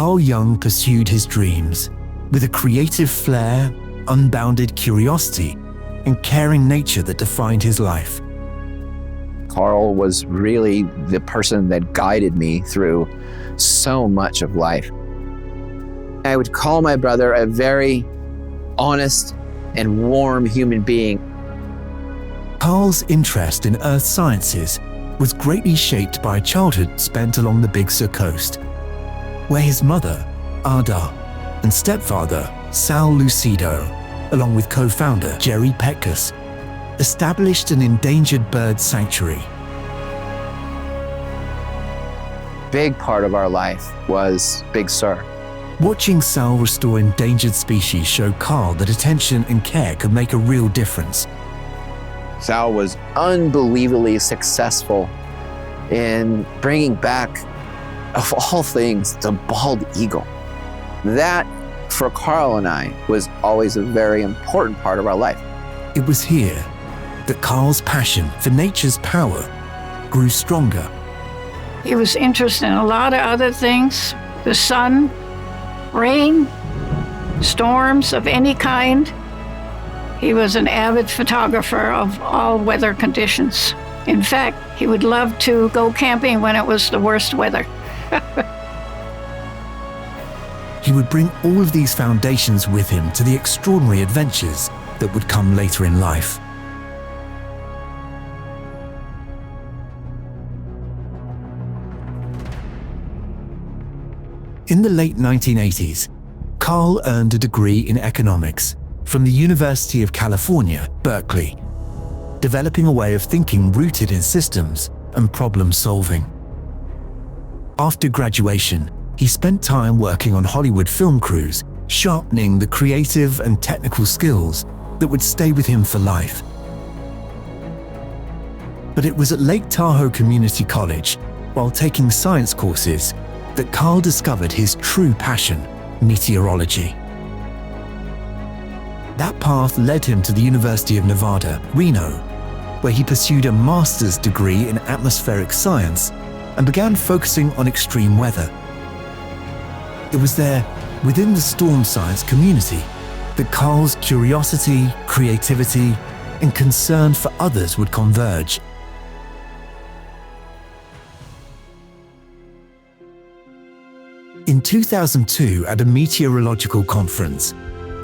Carl Jung pursued his dreams with a creative flair, unbounded curiosity, and caring nature that defined his life. Carl was really the person that guided me through so much of life. I would call my brother a very honest and warm human being. Carl's interest in earth sciences was greatly shaped by a childhood spent along the Big Sur coast, where his mother, Ada, and stepfather, Sal Lucido, along with co-founder Jerry Petkus, established an endangered bird sanctuary. Big part of our life was Big Sur. Watching Sal restore endangered species showed Carl that attention and care could make a real difference. Sal was unbelievably successful in bringing back, of all things, the bald eagle. That, for Carl and I, was always a very important part of our life. It was here that Carl's passion for nature's power grew stronger. He was interested in a lot of other things: the sun, rain, storms of any kind. He was an avid photographer of all weather conditions. In fact, he would love to go camping when it was the worst weather. He would bring all of these foundations with him to the extraordinary adventures that would come later in life. In the late 1980s, Carl earned a degree in economics from the University of California, Berkeley, developing a way of thinking rooted in systems and problem solving. After graduation, he spent time working on Hollywood film crews, sharpening the creative and technical skills that would stay with him for life. But it was at Lake Tahoe Community College, while taking science courses, that Carl discovered his true passion, meteorology. That path led him to the University of Nevada, Reno, where he pursued a master's degree in atmospheric science and began focusing on extreme weather. It was there, within the storm science community, that Carl's curiosity, creativity, and concern for others would converge. In 2002, at a meteorological conference,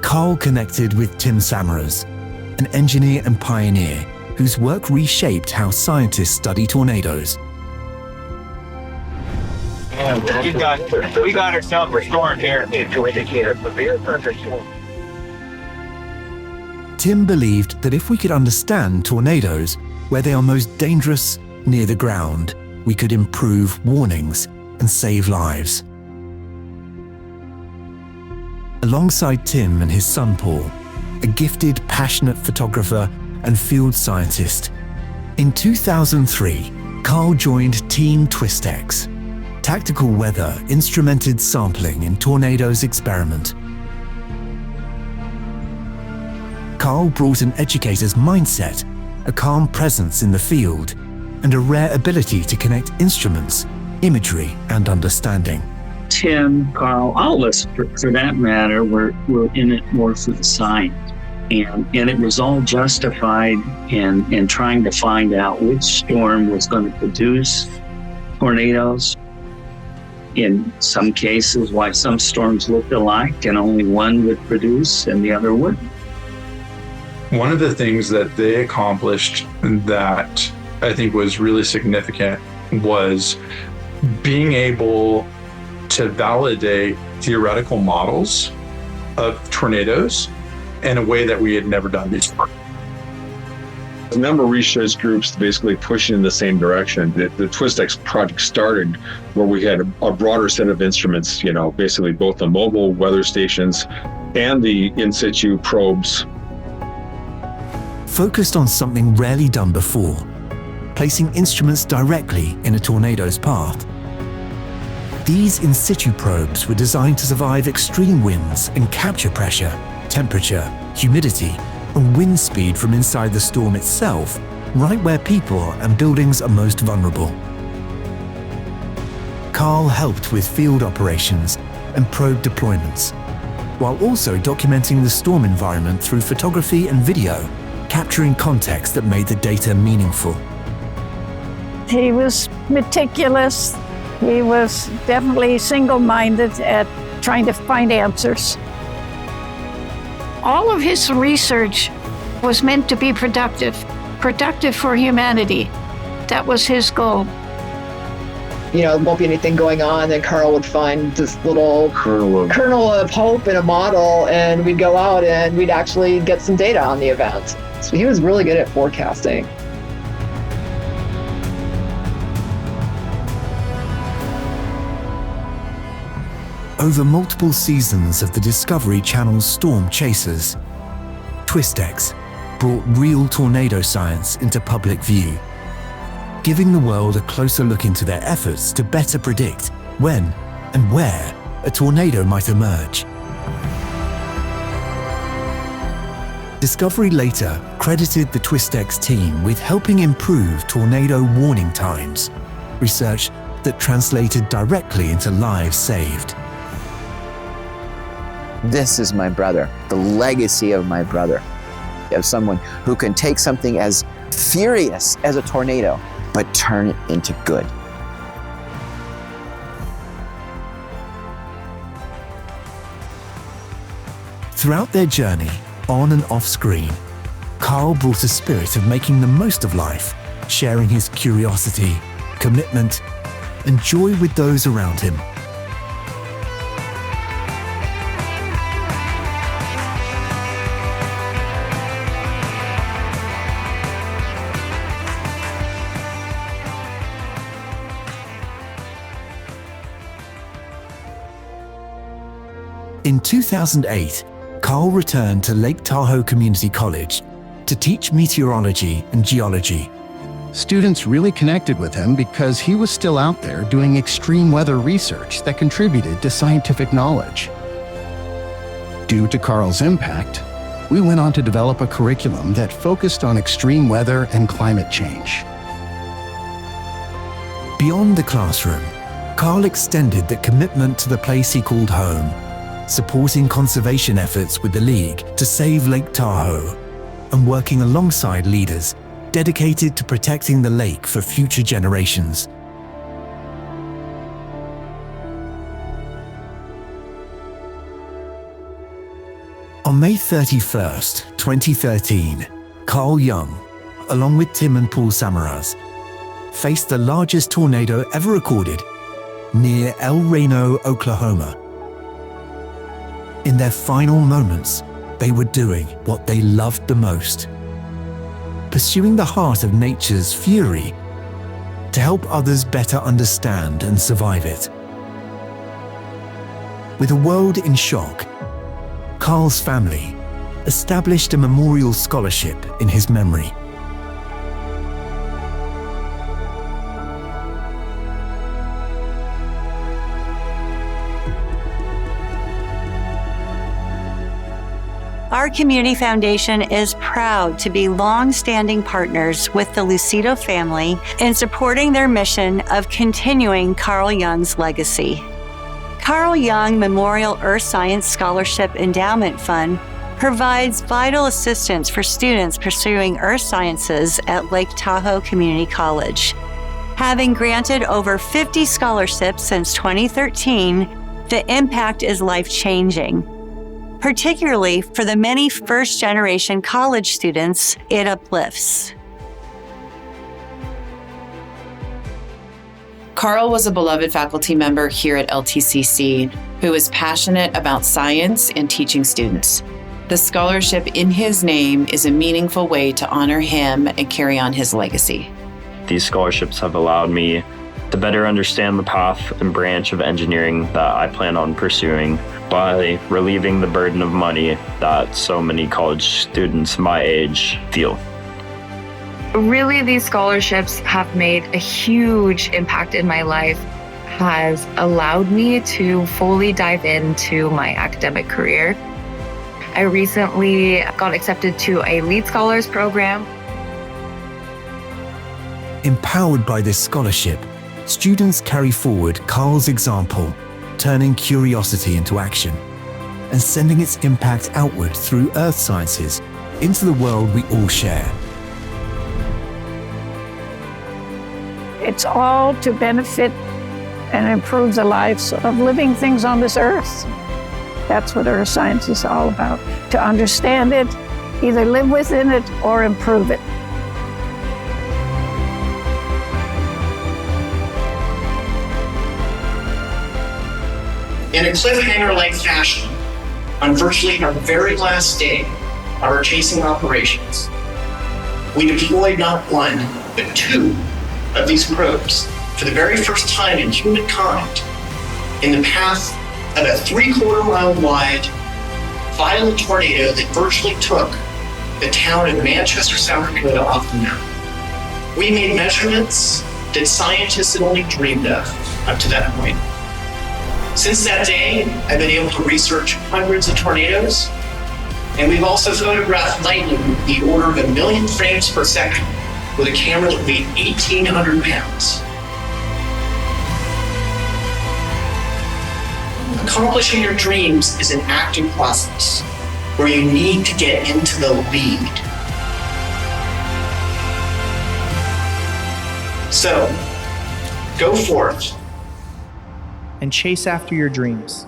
Carl connected with Paul Samaras, an engineer and pioneer whose work reshaped how scientists study tornadoes. We got ourselves a storm here. Tim believed that if we could understand tornadoes where they are most dangerous, near the ground, we could improve warnings and save lives. Alongside Tim and his son Paul, a gifted, passionate photographer and field scientist, in 2003, Carl joined Team Twistex, tactical weather instrumented sampling in tornadoes experiment. Carl brought an educator's mindset, a calm presence in the field, and a rare ability to connect instruments, imagery, and understanding. Tim, Carl, all of us, for that matter, were in it more for the science. And it was all justified in trying to find out which storm was going to produce tornadoes. In some cases, why some storms looked alike and only one would produce and the other wouldn't. One of the things that they accomplished that I think was really significant was being able to validate theoretical models of tornadoes in a way that we had never done before. A number of research groups basically pushing in the same direction. The Twistex project started where we had a broader set of instruments, basically both the mobile weather stations and the in situ probes. Focused on something rarely done before, placing instruments directly in a tornado's path. These in situ probes were designed to survive extreme winds and capture pressure, temperature, humidity, and wind speed from inside the storm itself, right where people and buildings are most vulnerable. Carl helped with field operations and probe deployments, while also documenting the storm environment through photography and video, capturing context that made the data meaningful. He was meticulous. He was definitely single-minded at trying to find answers. All of his research was meant to be productive for humanity. That was his goal. You know, there won't be anything going on, and Carl would find this little kernel of hope in a model, and we'd go out and we'd actually get some data on the event. So he was really good at forecasting. Over multiple seasons of the Discovery Channel's Storm Chasers, Twistex brought real tornado science into public view, giving the world a closer look into their efforts to better predict when and where a tornado might emerge. Discovery later credited the Twistex team with helping improve tornado warning times, research that translated directly into lives saved. This is my brother, the legacy of my brother, of someone who can take something as furious as a tornado, but turn it into good. Throughout their journey, on and off screen, Carl brought a spirit of making the most of life, sharing his curiosity, commitment, and joy with those around him. In 2008, Carl returned to Lake Tahoe Community College to teach meteorology and geology. Students really connected with him because he was still out there doing extreme weather research that contributed to scientific knowledge. Due to Carl's impact, we went on to develop a curriculum that focused on extreme weather and climate change. Beyond the classroom, Carl extended the commitment to the place he called home, supporting conservation efforts with the League to save Lake Tahoe, and working alongside leaders dedicated to protecting the lake for future generations. On May 31st, 2013, Carl Jung, along with Tim and Paul Samaras, faced the largest tornado ever recorded near El Reno, Oklahoma. In their final moments, they were doing what they loved the most, pursuing the heart of nature's fury to help others better understand and survive it. With a world in shock, Carl's family established a memorial scholarship in his memory. Our community foundation is proud to be long-standing partners with the Lucido family in supporting their mission of continuing Carl Jung's legacy. Carl Jung Memorial Earth Science Scholarship Endowment Fund provides vital assistance for students pursuing earth sciences at Lake Tahoe Community College. Having granted over 50 scholarships since 2013, the impact is life-changing. Particularly for the many first-generation college students, it uplifts. Carl was a beloved faculty member here at LTCC who was passionate about science and teaching students. The scholarship in his name is a meaningful way to honor him and carry on his legacy. These scholarships have allowed me to better understand the path and branch of engineering that I plan on pursuing by relieving the burden of money that so many college students my age feel. Really, these scholarships have made a huge impact in my life, has allowed me to fully dive into my academic career. I recently got accepted to a Lead Scholars program. Empowered by this scholarship, students carry forward Carl's example turning curiosity into action and sending its impact outward through earth sciences into the world we all share. It's all to benefit and improve the lives of living things on this earth. That's what earth science is all about. To understand it, either live within it or improve it. In a cliffhanger-like fashion, on virtually our very last day of our chasing operations, we deployed not one, but two of these probes for the very first time in humankind in the path of a 3/4 mile wide violent tornado that virtually took the town of Manchester, South Dakota off the map. We made measurements that scientists had only dreamed of up to that point. Since that day, I've been able to research hundreds of tornadoes, and we've also photographed lightning the order of 1 million frames per second with a camera that weighed 1,800 pounds. Accomplishing your dreams is an active process where you need to get into the lead. So, go forth and chase after your dreams.